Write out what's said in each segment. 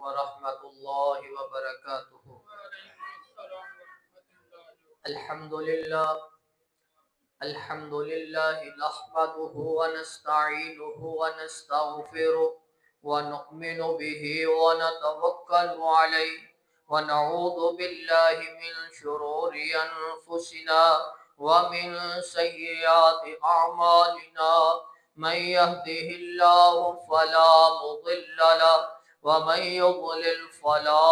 ورحمۃ اللہ وبرکاتہ۔ الحمد للہ نحمده ونستعینه ونستغفره ونؤمن به ونتوکل علیہ ونعوذ باللہ من شرور انفسنا ومن سیئات اعمالنا من يهده الله فلا مضل له ومن يضلل فلا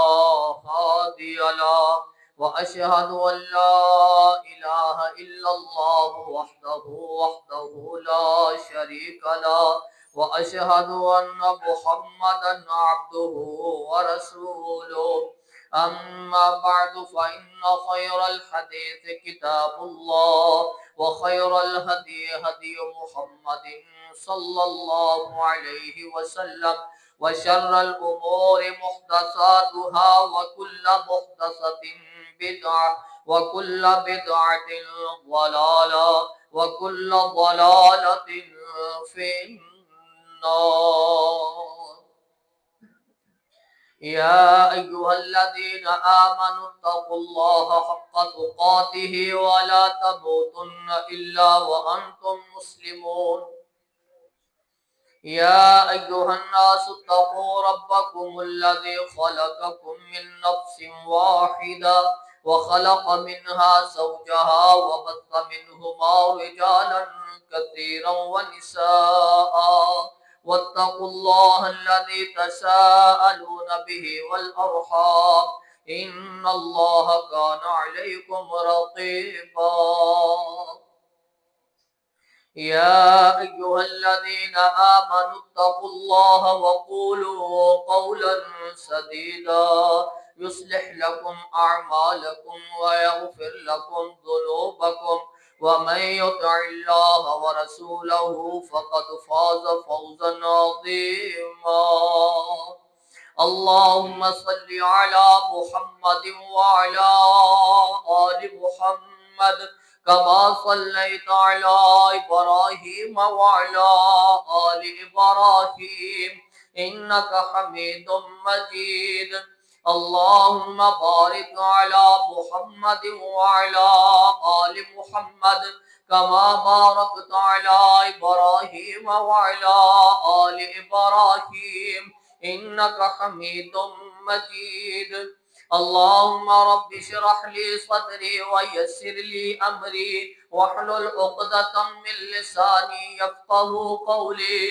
هادي له وأشهد أن لا إله إلا الله وحده لا شريك له وأشهد أن محمدا عبده ورسوله أما بعد فإن خير الحديث كتاب الله وخير الهدي هدي محمد صلى الله عليه وسلم وشر الأمور محدثاتها وكل محدثة بدعة وكل بدعة ضلالة وكل ضلالة في النار يا أيها الذين آمنوا اتقوا الله حق تقاته ولا تموتن إلا وأنتم مسلمون يا أيها الناس اتقوا ربكم الذي خلقكم من نفس واحدة وخلق منها زوجها وبث منهما رجالا كثيرا ونساء واتقوا الله الذي تساءلون به والأرحام إن الله كان عليكم رقيبا يا أيها الذين آمنوا اتقوا الله وقولوا قولا سديدا يصلح لكم أعمالكم ويغفر لكم ذنوبكم ومن يطع الله ورسوله فقد فاز فوزا عظيما اللهم صل على محمد وعلى آل محمد كما صليت على إبراهيم وعلى آل إبراهيم إنك حميد مجيد اللهم بارك على محمد وعلى آل محمد كما باركت على إبراهيم وعلى آل إبراهيم إنك حميد مجيد اللهم رب اشرح لي صدري ويسر لي أمري واحلل عقدة من لساني يفقهوا قولي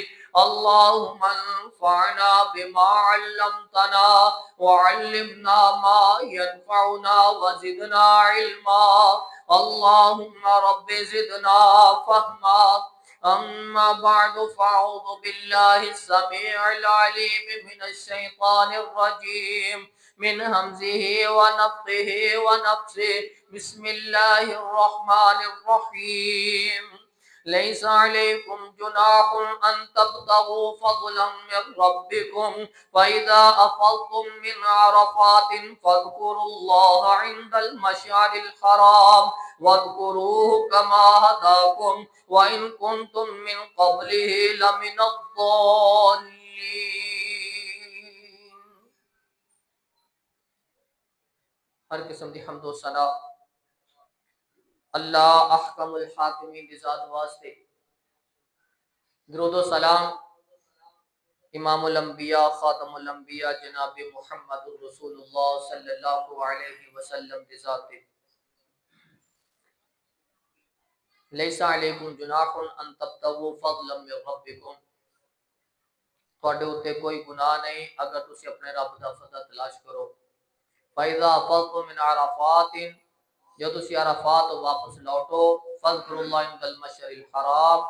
اللهم انفعنا بما علمتنا وعلمنا ما ينفعنا وزدنا علما اللهم رب زدنا فهما أما بعد فأعوذ بالله السميع العليم من الشيطان الرجيم من همزه ونفخه ونفسه بسم الله الرحمن الرحيم ليس عليكم جناح أن تبتغوا فضلا من ربكم فإذا أفضتم من عرفات فاذكروا الله عند المشعر الحرام واذكروه كما هداكم وإن كنتم من قبله لمن الضالين۔ ہر قسم دی حمد و ثنا اللہ احکم الحاکمین دی ذات واسطے، درود و سلام امام الانبیاء خاتم الانبیاء جناب محمد رسول اللہ صلی اللہ علیہ وسلم دی ذات تے۔ لیس علیکم جناح ان تبتغوا فضلا من ربکم، تواڈے اوتے کوئی گناہ نہیں اگر تسی اپنے رب دا فضل تلاش کرو۔ فَإِذَا أَفَضْتُم مِّنْ عَرَفَاتٍ، جو تسی عرفات واپس لوٹو، فَاذْكُرُوا اللَّهَ عِندَ الْمَشْعَرِ الْحَرَامِ،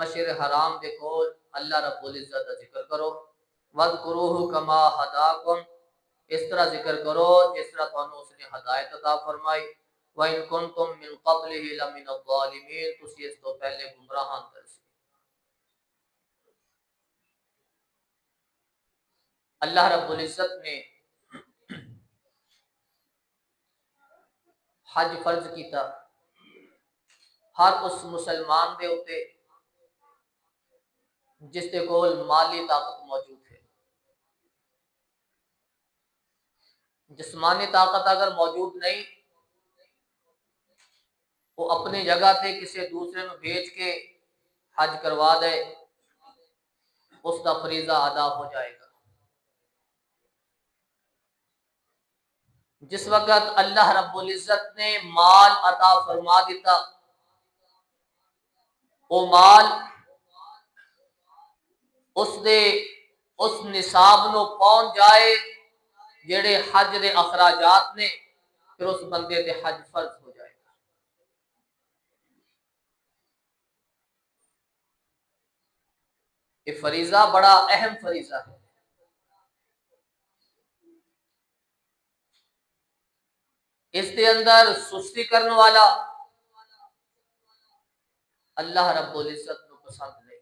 مشعر حرام دے کول اللہ رب العزت کا ذکر کرو۔ وَاذْكُرُوهُ كَمَا هَدَاكُمْ، اس طرح ذکر کرو جس طرح تانوں اس نے ہدایت عطا فرمائی۔ وَإِن كُنتُم مِّن قَبْلِهِ لَمِنَ الظَّالِمِينَ، تسی اس تو پہلے گمراہاں اندر سی۔ اللہ رب العزت نے حج فرض کیتا ہر اس مسلمان دے ہوتے جس دے کول مالی طاقت موجود ہے۔ جسمانی طاقت اگر موجود نہیں، وہ اپنی جگہ تے کسی دوسرے نو بھیج کے حج کروا دے، اس کا فریضہ ادا ہو جائے گا۔ جس وقت اللہ رب العزت نے مال عطا فرما دیتا، وہ مال اس نصاب نو پہنچ جائے جڑے حج دے اخراجات نے، پھر اس بندے تے حج فرض ہو جائے گا۔ یہ فریضہ بڑا اہم فریضہ ہے۔ اس کے اندر سستی کرنے والا اللہ رب العزت کو پسند نہیں۔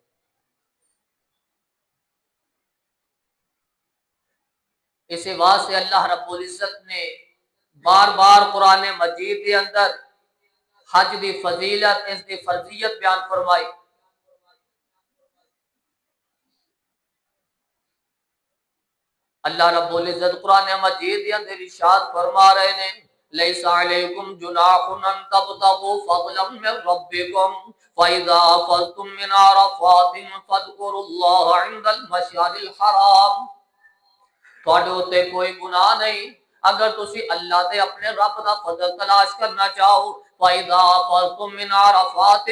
اسی واسطے اللہ رب العزت نے بار بار قرآن مجید کے اندر حج دی فضیلت، اس دی فرضیت بیان فرمائی۔ اللہ رب العزت قرآن مجید کے اندر ارشاد فرما رہے ہیں، لیس علیکم جناح ان تبتغوا فضلا من ربکم فاذا افضتم من عرفات فاذکروا اللہ عند المشعر الحرام۔ تھوڑے ہوتے کوئی گناہ نہیں اگر تسی اللہ تے اپنے رب دا فضل تلاش کرنا چاہو۔ فَإِذَا أَفَضْتُم مِّنْ عَرَفَاتٍ،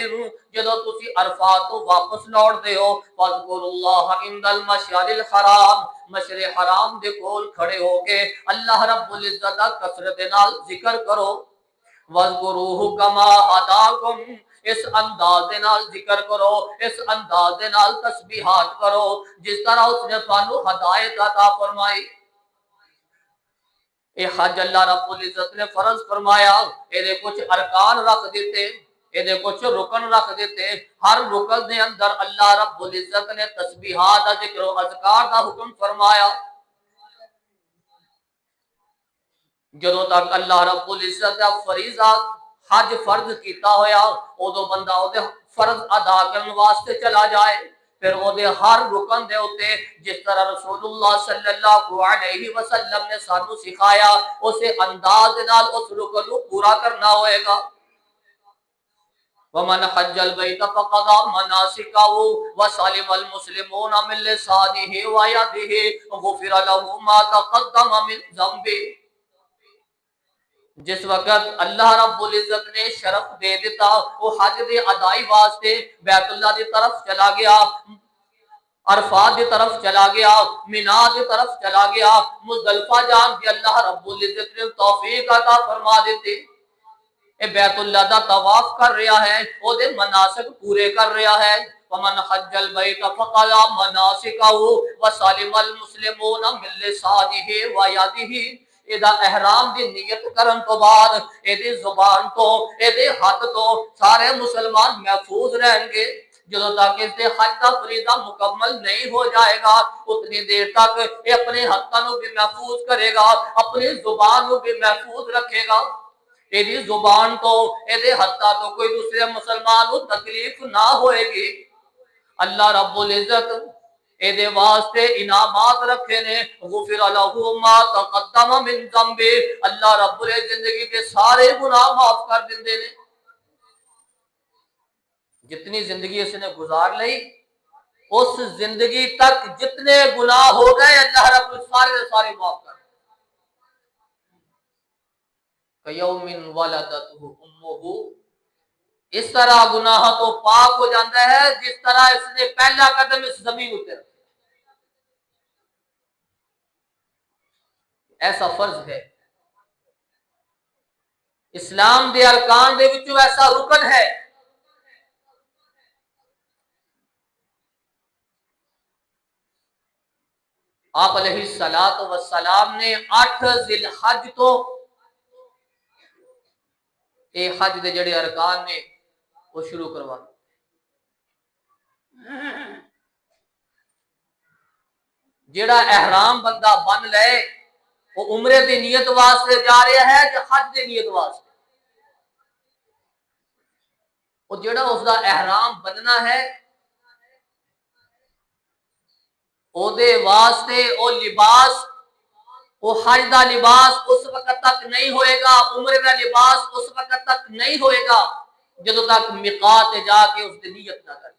جدو تسی عرفات تو واپس لوٹ دے ہو، فَاذْكُرُوا اللَّهَ عِندَ الْمَشْعَرِ الْحَرَامِ، مشعر حرام دے کول کھڑے ہو کے اللہ رب العزت دا کثرت نال ذکر کرو۔ وَاذْكُرُوهُ كَمَا هَدَاكُمْ، اس انداز دے نال ذکر کرو، اس انداز دے نال تسبیحات کرو جس طرح اس نے تانوں ہدایت عطا فرمائی۔ اے حج اللہ رب العزت نے فرض فرمایا، اے کچھ ارکان رکھ دیتے، اے کچھ رکن رکھ دیتے، ہر رکن دے اندر اللہ رب العزت نے تسبیحات دا ذکر و اذکار دا حکم فرمایا۔ جدوں تک اللہ رب العزت دا فریضہ حج فرض کیتا ہویا، ادو بندہ او دے فرض ادا کرنے واسطے چلا جائے، پھر وہ دے ہر رکن دے ہوتے جس طرح رسول اللہ صلی اللہ علیہ وسلم نے سانو سکھایا، اسے انداز نال اس رکن کو پورا کرنا ہوئے گا۔ وَمَنْ حَجَّ الْبَيْتَ فَقَضَى مَنَاسِكَهُ وَسَلِمَ الْمُسْلِمُونَ مِنْ لِسَانِهِ وَيَدِهِ غُفِرَ لَهُ مَا تَقَدَّمَ مِنْ ذَنْبِهِ۔ جس وقت اللہ رب العزت نے شرف دے دیتا، وہ حج دے ادائی واسطے بیت اللہ دی طرف چلا گیا، عرفات دی طرف چلا گیا، مینا دی طرف چلا گیا، مزدلفہ جان کے اللہ رب العزت نے توفیق عطا فرما دیتے، اے بیت اللہ دا طواف کر رہا ہے، وہ دے مناسک پورے کر رہا ہے۔ وَمَنْ حَجَّ الْبَيْتَ فَقَضَى مَنَاسِكَهُ وَسَلِمَ الْمُسْلِمُونَ مِنْ لِسَانِهِ وَيَدِهِ۔ ادا احرام دی نیت کرن تو بعد ایدی زبان تو ایدی ہاتھ تو سارے مسلمان محفوظ رہیں گے۔ جدوں تک اس دے حج کا فریضہ مکمل نہیں ہو جائے گا، اتنی دیر تک یہ اپنے ہاتھوں کو بھی محفوظ کرے گا، اپنی زبان کو بھی محفوظ رکھے گا۔ ایدی زبان تو ایدی ہاتھوں تو کوئی دوسرے مسلمان کو تکلیف نہ ہوئے گی۔ اللہ رب العزت اے دے واسطے انعامات رکھے نے، غفر لہ ما تقدم من ذنبہ، اللہ رب العزت زندگی کے سارے گناہ معاف کر دیندے نے۔ جتنی زندگی اس نے گزار لئی، اس زندگی تک جتنے گناہ ہو گئے اللہ رب العزت سارے معاف کر دے۔ کیوم ولدتہ امہ، اس طرح گناہ تو پاک ہو جاتا ہے جس طرح اس نے پہلا قدم اس زمین اتر۔ ایسا فرض ہے، اسلام دے ارکان دے وچوں ایسا رکن ہے۔ آپ علیہ السلام نے 8 ذی الحج تو اے حج دے جڑے ارکان نے وہ شروع کروا۔ جڑا احرام بندہ بن لے وہ عمرے دی نیت واسطے جا رہا ہے کہ حج دی نیت واسطے؟ وہ جڑا اس دا احرام بننا ہے او دے واسطے او لباس وہ حج دا لباس اس وقت تک نہیں ہوئے گا، عمرے دا لباس اس وقت تک نہیں ہوئے گا جدوں تک میقات جا کے اس دی نیت نہ کر لے۔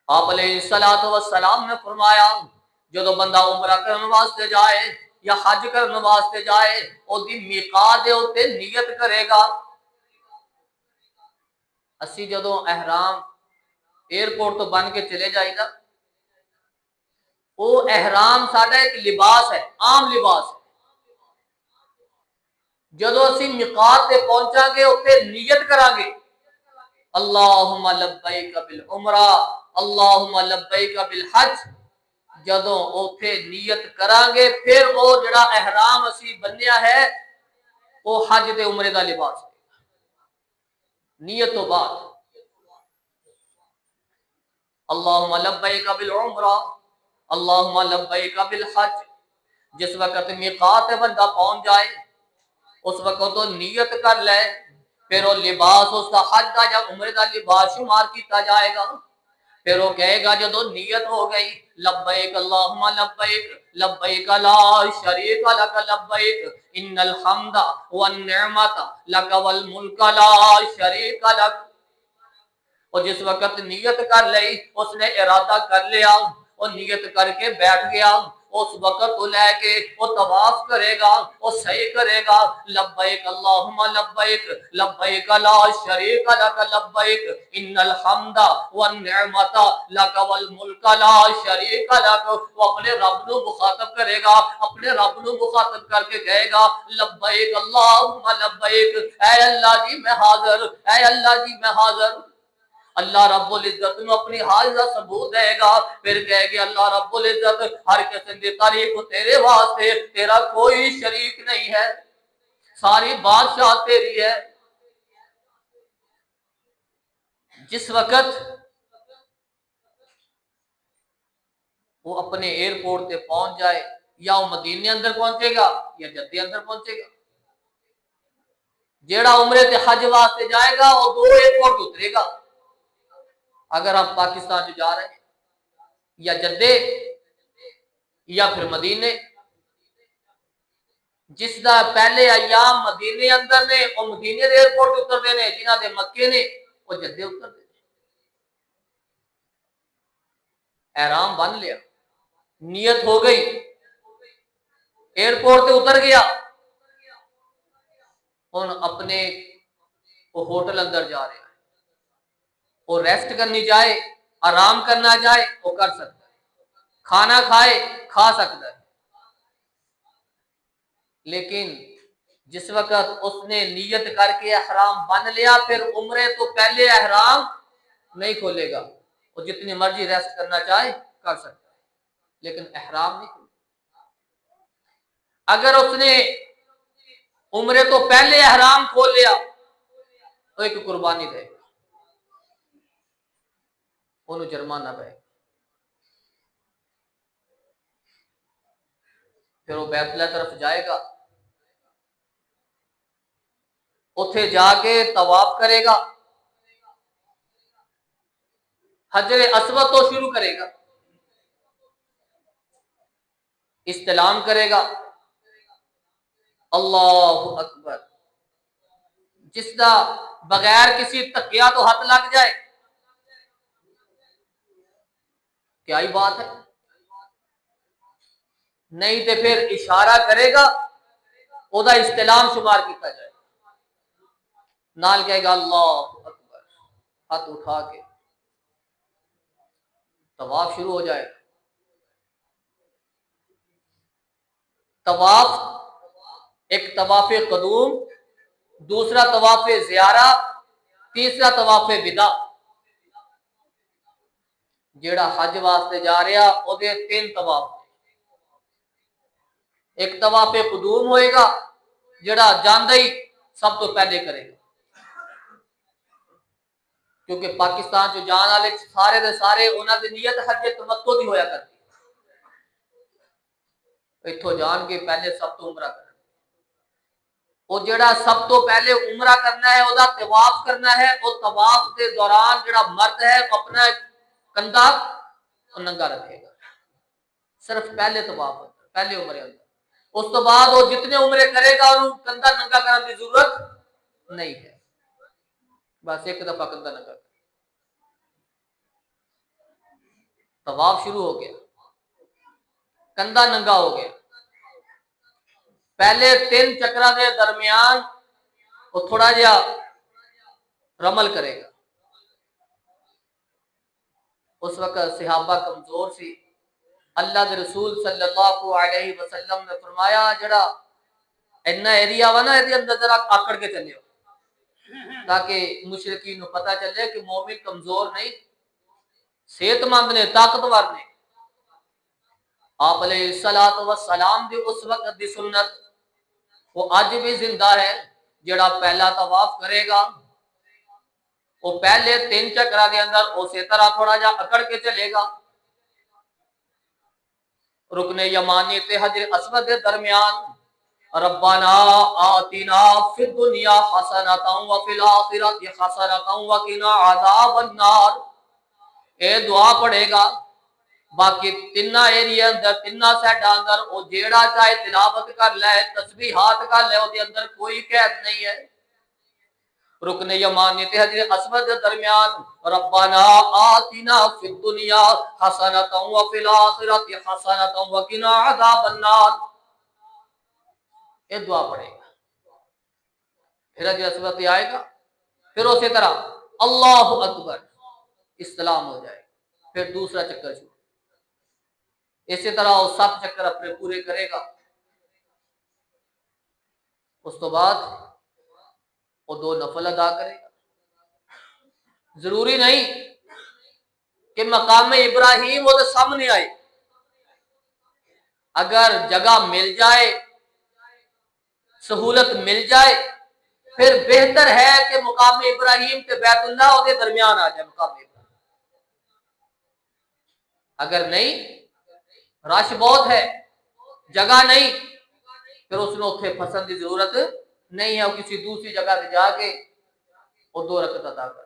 آپ علیہ الصلوۃ والسلام نے فرمایا جدوں بندہ عمرہ کرنے واسطے جائے یا حج کرنے واسطے جائے او دی میقات دے اوتے نیت کرے گا۔ اسی جدوں احرام ایئرپورٹ تو بن کے چلے جائے گا، وہ احرام ساڈا ایک لباس ہے، عام لباس ہے۔ جدوں اسی میقات تے پہنچاں گے اوتے نیت کران گے اللہم لبیک بالعمرہ اللہم لبیک بالحج، جدوں اوتھے نیت کران گے پھر او جڑا احرام اسی بنیا ہے وہ حج تے عمرے دا لباس ہے۔ نیت تو بعد اللہم لبیک بالعمرہ اللہم لبیک بالحج، جس وقت میقات بندہ پہنچ جائے اس وقت تو نیت کر لے، پھر وہ لباس اس کا حج کا یا عمرے کا لباس شمار کیتا جائے گا۔ پھر وہ کہے گا جدو نیت ہو گئی لبیک اللہم لبیک لبیک لا شریک لک لبیک ان الحمد والنعمت لک والملک لا شریک لک، اور جس وقت نیت کر لئی اس نے ارادہ کر لیا اور نیت کر کے بیٹھ گیا، اس وقت تو لے کے وہ طواف کرے گا، وہ صحیح کرے گا لبیک اللہم لبیک لبیک لا شریک لک لبیک ان الحمد والنعمت لک والملک لا شریک لک۔ وہ اپنے رب نو مخاطب کرے گا، اپنے رب نو مخاطب کر کے کہے گا لبیک اللہم لبیک، اے اللہ جی میں حاضر، اے اللہ جی میں حاضر۔ اللہ رب العزت نو اپنی حاضر ثبوت دے گا، پھر کہے گی اللہ رب العزت ہر قسم کی تعریف تیرے واسطے، تیرا کوئی شریک نہیں ہے، ساری بادشاہ تیری ہے۔ جس وقت وہ اپنے ایئرپورٹ تے پہنچ جائے، یا وہ مدینے اندر پہنچے گا یا جدے اندر پہنچے گا، جیڑا عمرے تے حج واسطے جائے گا وہ دو ایئرپورٹ اترے گا۔ اگر ہم پاکستان جو جا رہے ہیں یا جدے یا پھر مدینے، جس دا پہلے ایام مدینے اندر نے وہ مدینے دے ایئرپورٹ اترتے ہیں، جنہ دے مکے نے وہ جدے اترتے ہیں۔ احرام بن لیا، نیت ہو گئی، ایئرپورٹ تے اتر گیا، ہن اپنے وہ ہوٹل اندر جا رہے ہیں، وہ ریسٹ کرنی چاہے آرام کرنا چاہے وہ کر سکتا ہے، کھانا کھائے کھا سکتا ہے، لیکن جس وقت اس نے نیت کر کے احرام بن لیا پھر عمرے تو پہلے احرام نہیں کھولے گا، وہ جتنی مرضی ریسٹ کرنا چاہے کر سکتا ہے لیکن احرام نہیں کھولے۔ اگر اس نے عمرے تو پہلے احرام کھول لیا تو ایک قربانی دے گا، انہوں جرمانہ پائے گا، پھر وہ بیت اللہ طرف جائے گا، اتھے جا کے طواف کرے گا، حجر اسود تو شروع کرے گا، استلام کرے گا اللہ اکبر، جس دا بغیر کسی تکیا تو ہاتھ لگ جائے کیا ہی بات ہے، نہیں تے پھر اشارہ کرے گا او دا استلام شمار کیتا جائے، نال کہے گا اللہ اکبر، ہاتھ اٹھا کے طواف شروع ہو جائے گا۔ طواف ایک طواف قدوم، دوسرا طواف زیارہ، تیسرا طواف وداع۔ جیڑا حج واسطے جا رہا او دے تین طواف، ایک طواف قدوم ہوئے گا جیڑا جاندہ ہی سب تو پہلے کرے گا، کیونکہ پاکستان جو جان والے سارے دے سارے انہاں دی نیت حج تمتع دی ہویا کرتی، اتھوں جان کے پہلے سب تو عمرہ کرنا، وہ جڑا سب تو پہلے عمرہ کرنا ہے او دا طواف کرنا ہے، او طواف دے دوران جڑا مرد ہے اپنا کندھا ننگا رکھے گا، صرف پہلے طواف اندر، پہلے عمرے اندر. اس تو بعد وہ جتنے عمرے کرے گا انہوں کندھا ننگا کرنے کی ضرورت نہیں ہے. بس ایک دفعہ کندھا ننگا. طواف شروع ہو گیا، کندھا ننگا ہو گیا. پہلے 3 چکرا دے درمیان وہ تھوڑا جہا رمل کرے گا. اس وقت صحابہ کمزور سی. اللہ کے رسول صلی اللہ علیہ وسلم نے فرمایا جڑا اینا ایریا وا نا یہ اندر ذرا آکڑ کے چلے تاکہ مشرکین کو پتہ چلے کہ مومن کمزور نہیں، صحت مند نے، طاقتور نے. آپ علیہ الصلوۃ والسلام دی اس وقت دی سنت وہ اج بھی زندہ ہے. جڑا پہلا طواف کرے گا وہ پہلے 3 چکرا دے اندر اسی طرح تھوڑا جا اکڑ کے چلے گا. رکن یمانی تے حجر اسود کے درمیان ربنا آتنا فی الدنیا حسنۃ وفی الآخرۃ حسنۃ وقنا عذاب النار اے دعا پڑھے گا. باقی 3 ایریا اندر 3 سائڈ اندر او جیڑا چاہے تلاوت کر لے، تسبیحات کر لے، او دے اندر کوئی قید نہیں ہے. رکن یمانی تے حجر اسود کے درمیان ربنا آتنا فی الدنیا حسنۃ وفی الآخرۃ حسنۃ وقنا عذاب النار یہ دعا پڑھے گا. پھر حجر اسود پہ آئے گا، پھر اسی طرح اللہ اکبر استلام ہو جائے گا. پھر دوسرا چکر شروع. اسی طرح وہ 7 چکر اپنے پورے کرے گا. اس تو بعد وہ 2 نفل ادا کرے گا. ضروری نہیں کہ مقام ابراہیم وہ سامنے آئے. اگر جگہ مل جائے، سہولت مل جائے، پھر بہتر ہے کہ مقام ابراہیم تے بیت اللہ کے درمیان آ جائے. مقام ابراہیم اگر نہیں، رش بہت ہے، جگہ نہیں، پھر اس نے اتنے پھنسن کی ضرورت نہیں ہے. وہ کسی دوسری جگہ پہ جا کے وہ 2 رکعت ادا کر.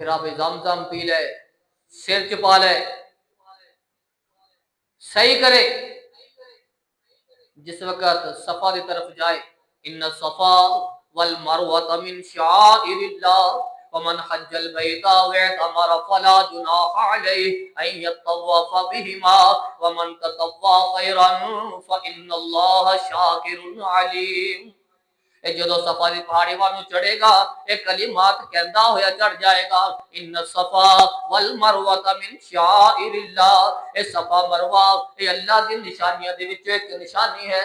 پھر آپ زمزم پی لے، سر چپا لے، صحیح کرے. جس وقت صفا کی طرف جائے ان الصفا والمروہ من شعائر اللہ ومن حج البیت واعتمر فلا جناح علیہ ان یطوف بہما ومن تطوع خیرا فان اللہ شاکر علیم. جدو صفا دی پہاڑی وانو چڑھے گا ایک کلمات کہندا ہویا چڑھ جائے گا ان الصفا والمروہ من شعائر اللہ. اے صفا مروہ اے اللہ دی نشانیاں دے وچ ایک نشانی ہے.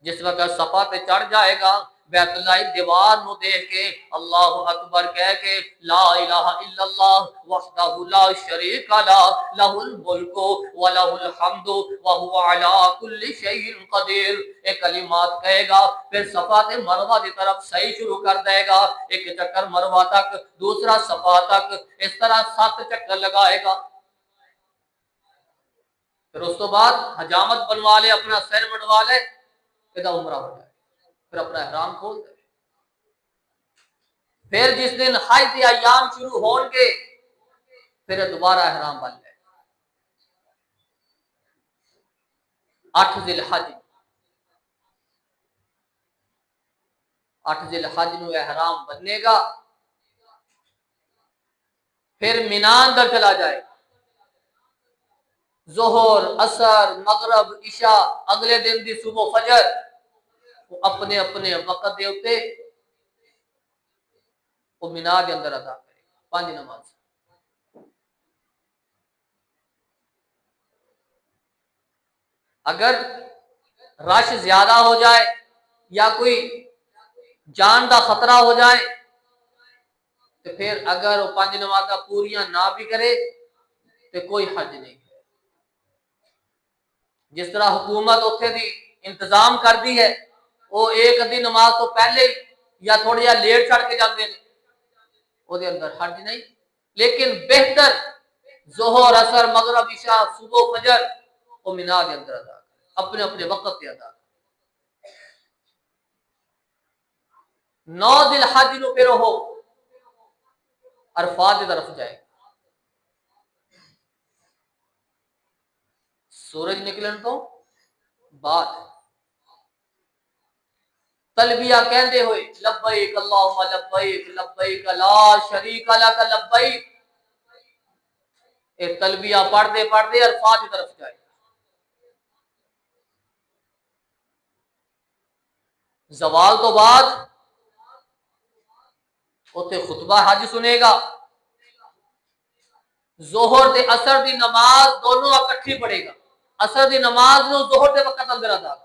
جس وقت صفا تے چڑھ جائے گا بیت اللہ دیوار نو دیکھ کے اللہ اکبر کہہ کے لا الہ الا اللہ وحدہ لا شریک لہ لہ الملک ولہ الحمد وہو علی کل شیء قدیر. ایک کلمات کہے گا، پھر صفا تے مروہ دی طرف صحیح شروع کر دے گا. ایک چکر مروہ تک، دوسرا صفا تک، اس طرح 7 چکر لگائے گا. پھر اس تو بعد حجامت بنوا لے، اپنا سر بنوا لے، یہ عمرہ ہو جائے. پھر اپنا احرام کھول دے. پھر جس دن حج کے ایام شروع ہون گے پھر دوبارہ احرام بن لے. 8 ذی الحج، 8 ذی الحج نو احرام بننے گا. پھر مینا اندر چلا جائے. ظہر، عصر، مغرب، عشاء، اگلے دن دی صبح فجر وہ اپنے اپنے وقت دے اتے وہ مینا دے اندر ادا کرے گا 5 نماز. اگر رش زیادہ ہو جائے یا کوئی جان دا خطرہ ہو جائے تو پھر اگر وہ 5 نمازاں پوریاں نہ بھی کرے تو کوئی حج نہیں. جس طرح حکومت اتنے دی انتظام کر دی ہے وہ ایک ادھی نماز تو پہلے یا تھوڑی جا لیٹ چڑھ کے جاتے ہیں وہ دے اندر حج نہیں. لیکن بہتر ظہر، عصر، مغرب، عشاء، صبح، فجر وہ مینا دے اندر ادا کرے، اپنے اپنے وقت پہ ادا کرے. 9 ذی الحج نو پھر ہو عرفات کی طرف جائے گا. سورج نکلن تو بعد تلبیہ کہندے ہوئے لبیک اللہم لبیک لبیک لا شریک لک لبیک، اے تلبیہ پڑھتے پڑھتے عرفات کی طرف جائے. زوال تو بعد اوتے خطبہ حج سنے گا. ظہر تے اثر دی نماز دونوں اکٹھی پڑھے گا. اثر دی نماز نو ظہر دے وقت اندر ادا کرے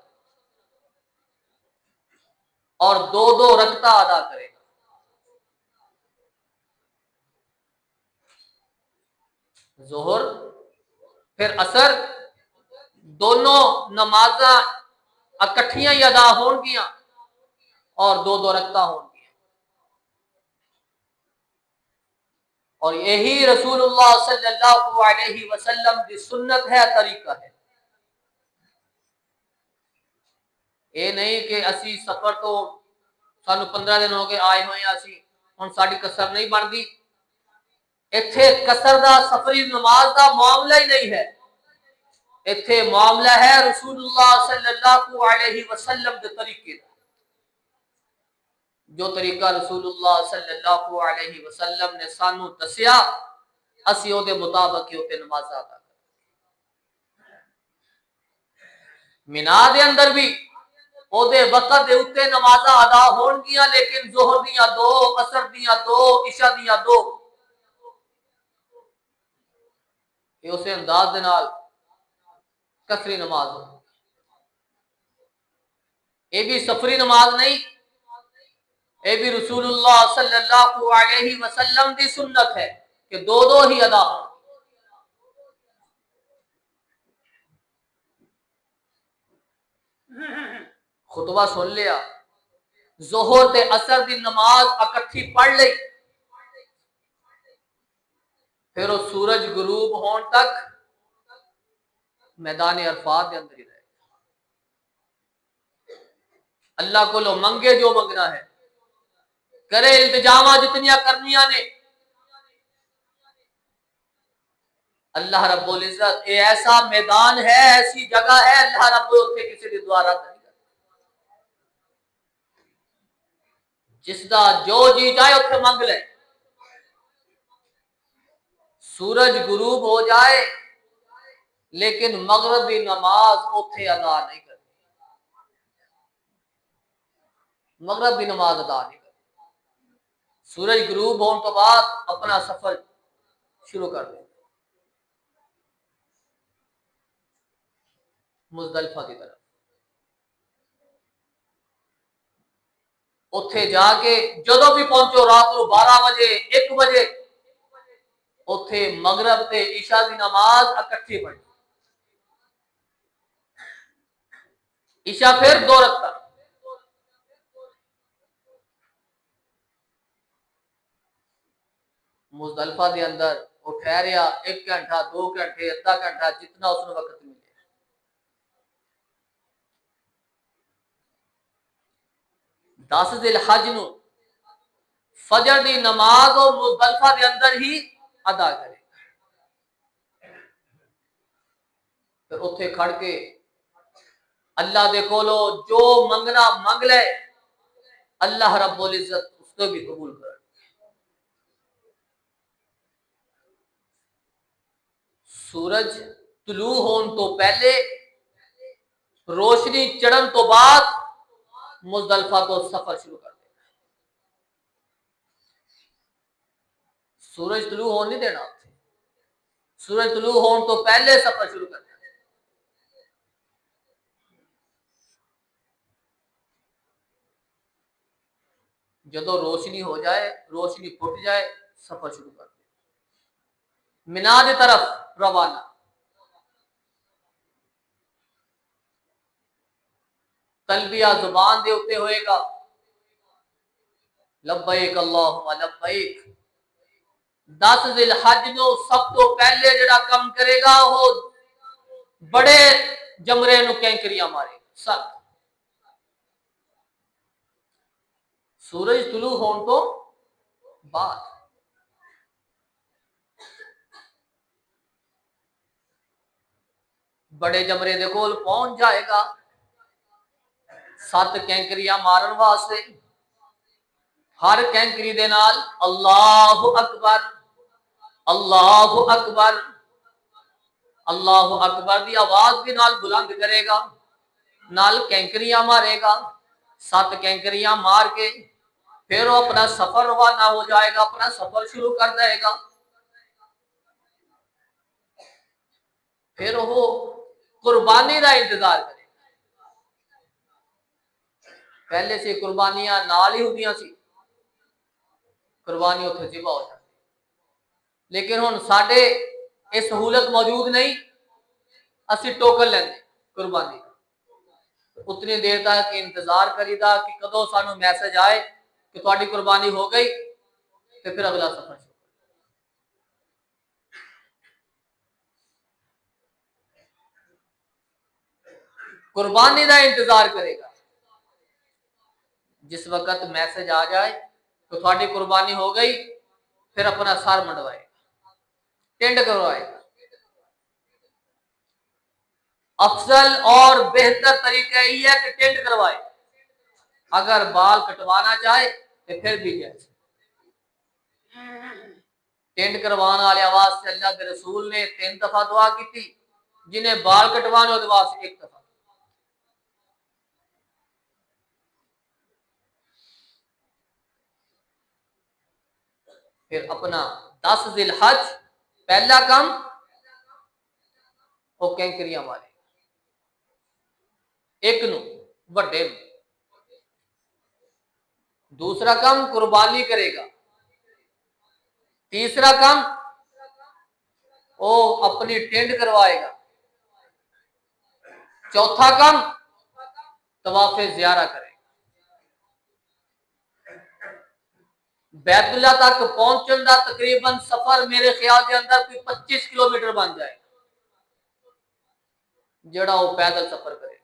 اور دو دو رکعتاں ادا کرے گا. ظہر پھر اثر دونوں نمازاں اکٹھیاں ہی ادا ہون گیاں اور دو دو رکعتاں ہون گیاں. اور یہی رسول اللہ صلی اللہ علیہ وسلم کی سنت ہے، طریقہ ہے. یہ نہیں کہ اسی سفر تو سانو 15 دن ہو گئے آئے ہوئے ہیں، اسی ہن ساڈی کسر نہیں بنتی. ایتھے کسر دا سفری نماز دا معاملہ ہی نہیں ہے. ایتھے معاملہ ہے رسول اللہ صلی اللہ علیہ وسلم کے طریقے دا. جو طریقہ رسول اللہ صلی اللہ علیہ وسلم نے سانو دسیا اسی او دے مطابق ہی اوتے نماز ادا کریں. مینا دے اندر بھی او دے وقت دے اوتے نمازاں ادا ہون گیاں، لیکن ظہر دیاں دو، عصر دیاں دو، عشاء دیاں دو. یہ اسے انداز دے نال کسری نماز ہو. یہ بھی سفری نماز نہیں، یہ بھی رسول اللہ صلی اللہ علیہ وسلم کی سنت ہے کہ دو دو ہی ادا ہو. خطبہ سن لیا، ظہر تے اثر دی نماز اکٹھی پڑھ لئی، پھر وہ سورج غروب ہون تک میدان عرفات کے اندر ہی رہے. اللہ کو لو منگے جو منگنا ہے، کرے التجامہ جتنیاں کرنیاں نے. اللہ رب العزت یہ ایسا میدان ہے، ایسی جگہ ہے، اللہ رب العزت کسی کی دعا رد نہیں کرتا. جس دا جو جی جائے اتنے منگ لے. سورج غروب ہو جائے لیکن مغرب کی نماز اتنے ادا نہیں کرتی. مغرب کی نماز ادا نہیں کرتی. سورج غروب ہونے تو بعد اپنا سفر شروع کر دیں مزدلفہ کی طرف. اتھے جا کے جدو بھی پہنچو رات کو 12 بجے 1 بجے اتھے مغرب تے عشاء کی نماز اکٹھی پڑھی. عشاء پھر 2 رکعت. مزدلفہ دے اندر وہ ٹھہریا 1 گھنٹہ 2 گھنٹے آدھا گھنٹہ جتنا اس نے وقت ملے. 10 ذی الحج نو فجر دی نماز اور مزدلفہ دے اندر ہی ادا کرے. پھر اتھے کھڑ کے اللہ دے کولو جو منگنا منگ لے، اللہ رب العزت اس کو بھی قبول کر. سورج طلوع ہون تو پہلے، روشنی چڑھن تو بعد مزدلفہ کو سفر شروع کر دے. سورج طلوع ہون نہیں دینا. سورج طلوع ہون تو پہلے سفر شروع کر دے. جدو روشنی ہو جائے، روشنی پھٹ جائے، سفر شروع کر دے. مینا دی طرف روانہ. تلبیہ زبان دے اتے ہوئے گا لبیک اللہم لبیک. 10 ذی الحج نو سب تو پہلے جڑا کم کرے گا وہ بڑے جمرے نو کینکریاں مارے گا. سب سورج طلوع ہون تو بعد بڑے جمرے دے کول پہنچ جائے گا 7 کینکریاں مارن واسطے، ہر کینکری دے نال اللہ اکبر اللہ اکبر اللہ اکبر دی آواز بھی نال بلند کرے گا، نال کینکریاں مارے گا، 7 کینکریاں مار کے پھر وہ اپنا سفر روانہ ہو جائے گا، اپنا سفر شروع کر دے گا۔ پھر وہ قربانی دا انتظار کرے گا۔ پہلے سے قربانیاں نال ہی ہوندیاں سی، قربانی اتنے ذبح ہو جاتی، لیکن ہن ساڈے یہ سہولت موجود نہیں، اسی ٹوکن لیندے قربانی اتنی دیر تک انتظار کریدا کہ کدو سانو میسج آئے کہ تہاڈی قربانی ہو گئی، تو پھر اگلا سفر شروع۔ قربانی دا انتظار کرے گا، جس وقت میسج آ جائے تو تہاڈی قربانی ہو گئی، پھر اپنا سر منڈوائے گا، ٹینڈ کروائے گا۔ افضل اور بہتر طریقہ یہ ہے کہ ٹینڈ کروائے، اگر بال کٹوانا چاہے تو پھر بھی جائز۔ ٹینڈ کروان والے آواز سے اللہ کے رسول نے 3 دفعہ دعا کی تھی، جنہیں بال کٹوانے والے آواز سے 1 دفعہ۔ پھر اپنا 10 ذی الحج پہلا کام وہ کینکریاں مارے، ایک نو بڑے نو، دوسرا کام قربانی کرے گا، تیسرا کام وہ اپنی ٹینڈ کروائے گا، چوتھا کام طواف زیارہ کرے گا۔ بیت اللہ تک پہنچن دا تقریباً سفر میرے خیال کے اندر کوئی 25 کلومیٹر بن جائے گا، جڑا وہ پیدل سفر کرے گا۔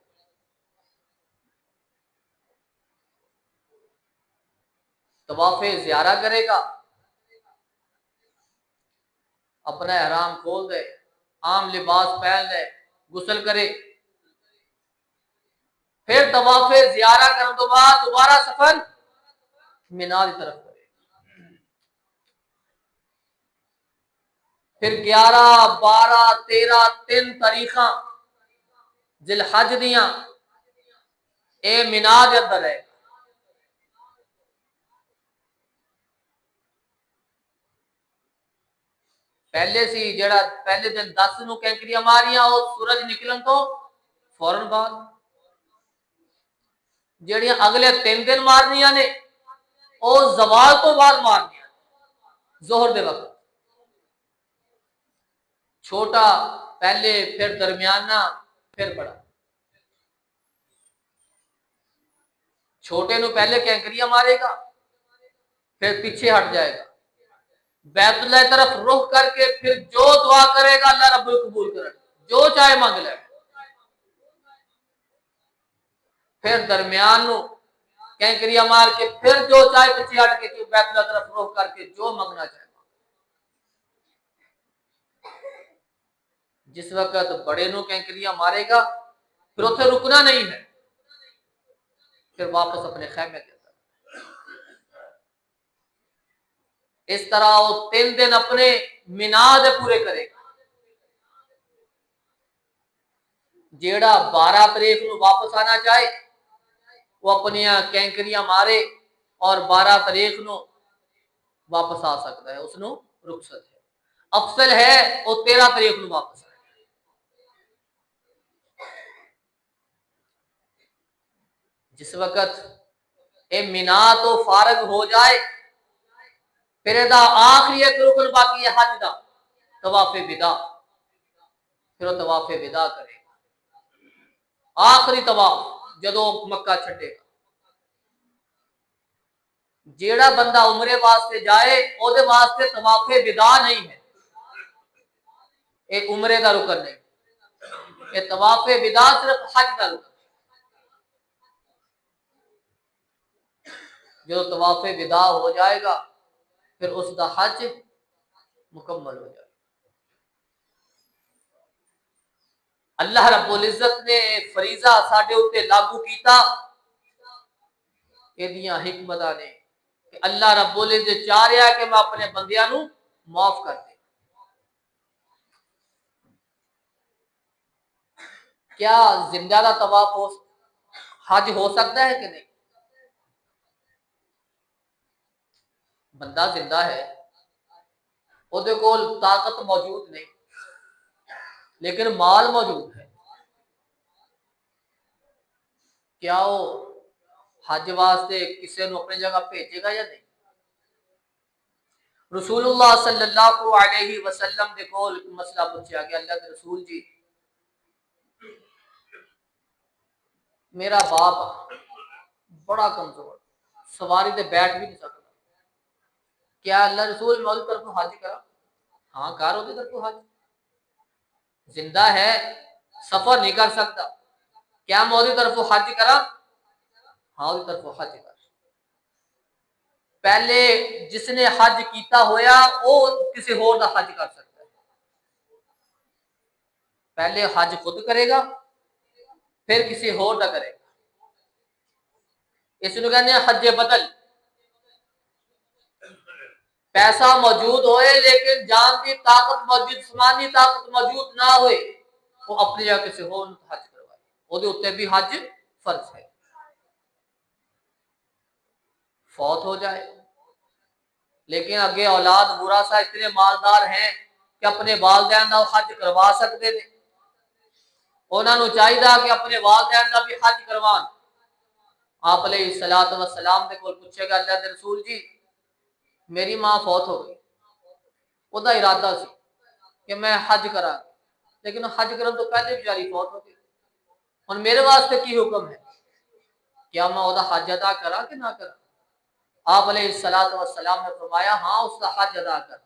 طواف زیارہ کرے گا، اپنا احرام کھول دے، عام لباس پہن لے، غسل کرے، پھر طواف زیارہ کرنے تو بعد دوبارہ سفر مینا کی طرف کرے، پھر 11 12 13 3 تاریخاں ذی الحج دیاں اے مینا دے اندر ہے۔ پہلے سی جڑا پہلے دن 10 نو کینکریاں ماریاں وہ سورج نکلن تو فوراً بعد، جڑیاں اگلے 3 دن مارنیاں نے وہ زوال تو بعد مارنیاں، ظہر دے وقت، چھوٹا پہلے پھر درمیانہ پھر بڑا۔ چھوٹے نو پہلے کینکریاں مارے گا، پھر پیچھے ہٹ جائے گا، بیت اللہ کی طرف رخ کر کے پھر جو دعا کرے گا اللہ رب القبول کرے، جو چاہے مانگ لے۔ پھر درمیان نو کینکریاں مار کے پھر جو چاہے پیچھے ہٹ کے بیت اللہ کی طرف رخ کر کے جو مانگنا چاہے۔ جس وقت بڑے نو کینکریاں مارے گا پھر اتنے رکنا نہیں ہے، پھر واپس اپنے خیمے کے اندر۔ اس طرح وہ 3 دن اپنے مینا دے پورے کرے گا۔ جیڑا 12 تاریخ نو واپس آنا چاہے وہ اپنی کینکریاں مارے اور 12 تاریخ نو واپس آ سکتا ہے، اس نو رخصت ہے۔ افضل ہے وہ 13 تاریخ نو واپس آئے۔ جس وقت اے مینا تو فارغ ہو جائے پھر دا آخری ایک رکن باقی ہے حج دا، طواف وداع، پھر وہ طواف وداع کرے گا، آخری طواف جدو مکہ چھٹے گا۔ جیڑا بندہ عمرے واسطے جائے او دے واسطے طواف وداع نہیں ہے، اے عمرے دا رکن نہیں، اے طواف وداع صرف حج دا رکن۔ جو طواف وداع ہو جائے گا پھر اس دا حج مکمل ہو جائے گا۔ اللہ رب العزت نے فریضہ ساڈے اوتے لاگو کیتا ایدیاں حکمتاں نے کہ اللہ رب العزت چاہ رہا ہے کہ میں اپنے بندیاں نو معاف کر دے. کیا زندہ دا طواف ہو حج ہو سکتا ہے کہ نہیں؟ بندہ زندہ ہے وہ دے کول طاقت موجود نہیں لیکن مال موجود ہے، کیا وہ حج واسطے کسی نو اپنی جگہ بھیجے گا یا نہیں؟ رسول اللہ صلی اللہ علیہ وسلم دے کول مسئلہ پوچھا گیا، اللہ کے رسول جی میرا باپ بڑا کمزور سواری تے بیٹھ بھی نہیں سکتا، کیا اللہ رسول میں اس طرف حج کرا؟ ہاں کر اس طرف حج، زندہ ہے سفر نہیں کر سکتا، کیا میں اس طرف حج کرا؟ ہاں اس طرف حج کر. پہلے جس نے حج کیتا ہویا وہ کسی اور دا حج کر سکتا ہے، پہلے حج خود کرے گا پھر کسی اور دا کرے گا، اس کو کہتے ہیں حج بدل. پیسہ موجود ہوئے لیکن جان کی طاقت موجود جسمانی طاقت موجود نہ ہوئے وہ اپنی جگہ کسی اور حج کروائے، وہ دے اوتے بھی حج فرض ہے. فوت ہو جائے لیکن اگے اولاد برا سا اتنے مالدار ہیں کہ اپنے والدین دا حج کروا سکتے ہیں، انہاں نو چاہیے کہ اپنے والدین دا بھی حج کروان. آپ علیہ الصلوۃ والسلام دے کول پوچھے گا اللہ دے رسول جی میری ماں فوت ہو گئی، او دا ارادہ سی کہ میں حج کرا لیکن حج کرن تو پہلے بیچاری فوت ہو گئی، ہن میرے واسطے کی حکم ہے؟ کیا میں او دا حج ادا کرا کہ نہ کرا؟ آپ علیہ الصلوۃ والسلام نے فرمایا ہاں اس کا حج ادا کر،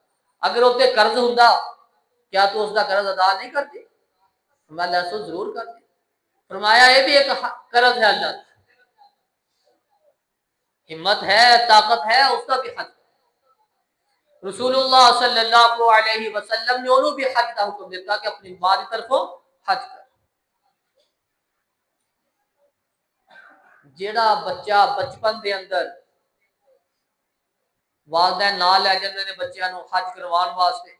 اگر اس تے قرض ہوندا کیا تو اس دا قرض ادا نہیں کرتی؟ میں اللہ رسول ضرور کرتی. فرمایا یہ بھی ایک قرض ہے، اللہ ہمت ہے طاقت ہے اس کا بھی حج. رسول اللہ صلی اللہ علیہ وسلم نے انہوں بھی حج کا حکم دیتا کہ اپنی ماں کی طرف حج کر. جیڑا بچہ بچپن دے اندر والدین نال لے جاندے نے بچیاں نو حج کروان واسطے،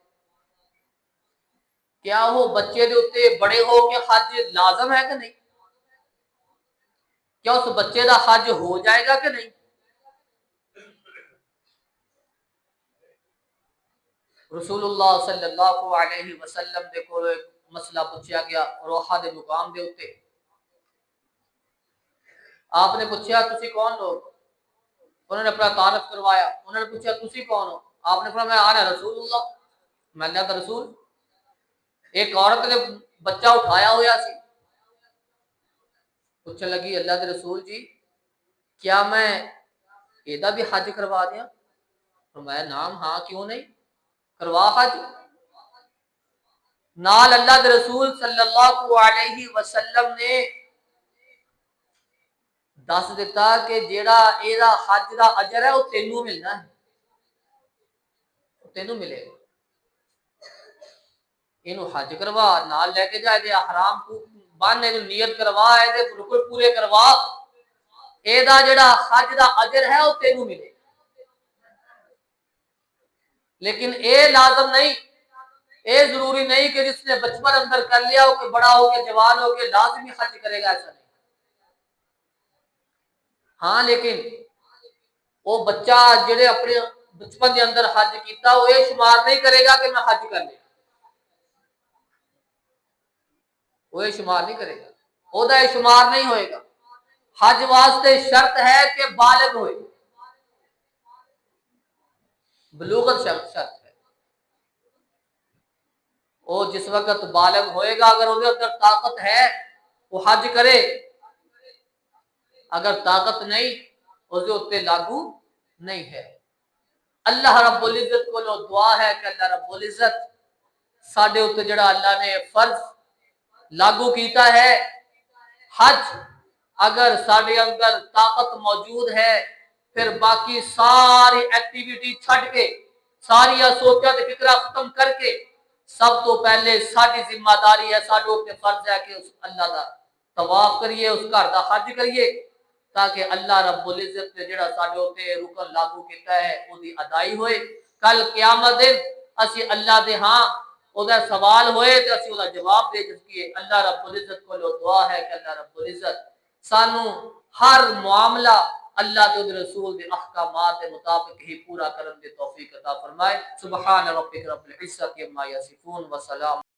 کیا وہ بچے دے اوتے بڑے ہو کے حج لازم ہے کہ نہیں؟ کیا اس بچے دا حج ہو جائے گا کہ نہیں؟ رسول اللہ صلی اللہ علیہ وسلم دے کول ایک مسئلہ پوچھا گیا روحہ دے مقام دے اوتے. آپ نے پوچھا تسی کون لوگ؟ انہوں نے اپنا تعارف کروایا. انہوں نے پوچھا تسی کون ہو؟ آپ نے فرمایا انا رسول اللہ، میں اللہ کا رسول. ایک عورت نے بچہ اٹھایا ہوا سی، پوچھنے لگی اللہ کے رسول جی کیا میں ایدا بھی حج کروا دیا؟ فرمایا نام ہاں کیوں نہیں، کروا حج. نال اللہ کے رسول صلی اللہ علیہ وسلم نے دس دیتا کہ جیڑا ایدا حج دا اجر ہے وہ تینوں ملنا ہے، تینوں ملے گا. اینو حج کروا نال لے کے جا دے احرام کو بن اینو نیت کروا اے دے رکن پورے کروا، ایدا جڑا حج دا اجر ہے وہ تینوں ملے گا. لیکن اے لازم نہیں، اے ضروری نہیں کہ جس نے بچپن اندر کر لیا ہو کہ بڑا ہو کے جوان ہو کے لازمی حج کرے گا، ایسا نہیں. ہاں لیکن وہ بچہ جڑے اپنے بچپن کے اندر حج کیتا وہ یہ شمار نہیں کرے گا کہ میں حج کر لیا، وہ یہ شمار نہیں کرے گا، وہ دا یہ شمار نہیں ہوئے گا. حج واسطے شرط ہے کہ بالغ ہوئے، بلوغت شرط ہے. وہ جس وقت بالغ ہوئے گا اگر اس اندر طاقت ہے وہ حج کرے، اگر طاقت نہیں اس اتنے لاگو نہیں ہے. اللہ رب العزت کو لو دعا ہے کہ اللہ رب العزت ساڈے اوتے جڑا اللہ نے فرض لاگو کیتا ہے حج، اگر ساڈے اندر طاقت موجود ہے پھر باقی ساری ایکٹیویٹی چھڈ کے ساری سوچا تے فکرہ ختم کر کے سب تو پہلے ساری ذمہ داری ہے، ساڈے اوپر فرض ہے کہ اس اللہ دا طواف کریے، اس گھر دا حج کریے، تاکہ اللہ رب العزت نے جڑا ساڈے اوپر رکن لاگو کیتا ہے اودی ادائی ہوئے۔ کل قیامت دن اسی اللہ دے ہاں او دا سوال ہوئے تے اسی او دا جواب دے سکیے۔ اللہ رب العزت کو دعا ہے کہ اللہ رب العزت سانو ہر معاملہ اللہ تے رسول دے احکامات کے مطابق ہی پورا کرن دی توفیق عطا فرمائے۔ سبحان ربک رب العزت عما یصفون وسلام